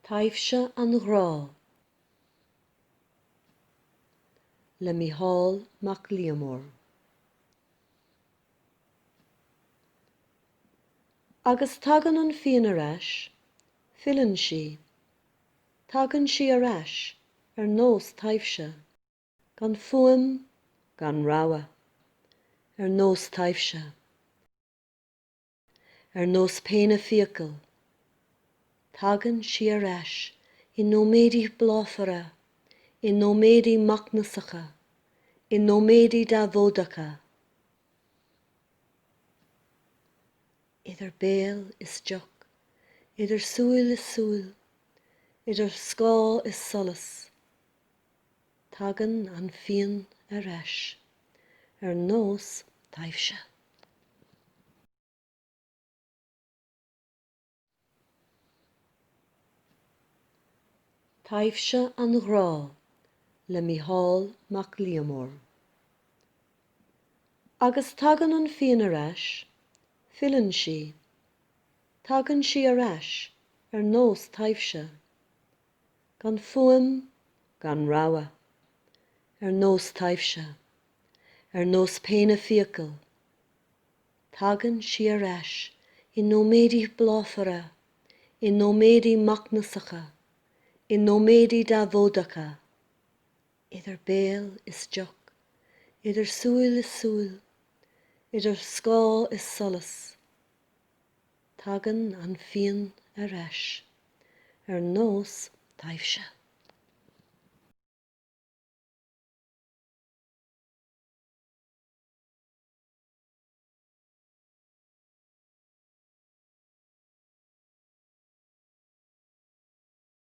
Taibhse an Ghrá le Micheál mac Liammóir. Agus tagann an fian arás, filann sí, tagann sí arás nós taibhse, gan fuaim gan rabha, nós taibhse, nós péine fiacail, tagann sí arás I nóméadí bláthara, I nóméadí macnasacha, I nóméadí dá-bhódacha. Idir béal is deach, idir súil is súil, idir scá is solas. Tagann an fian arás, nós taibhse. Taibhse an Ghrá le Micheál mac Liammóir. Agus tagann an fian arás, filann sí, tagann sí arás nós taibhse, gan fuaim gan rabha, nós taibhse, nós péine fiacail, tagann sí arás I nóméadí bláthara, I nóméadí macnasacha, I nóméadí dá-bhódacha. Idir béal is deach, idir súil is súil, idir scá is solas. Tagann an fian arás, nós taibhse.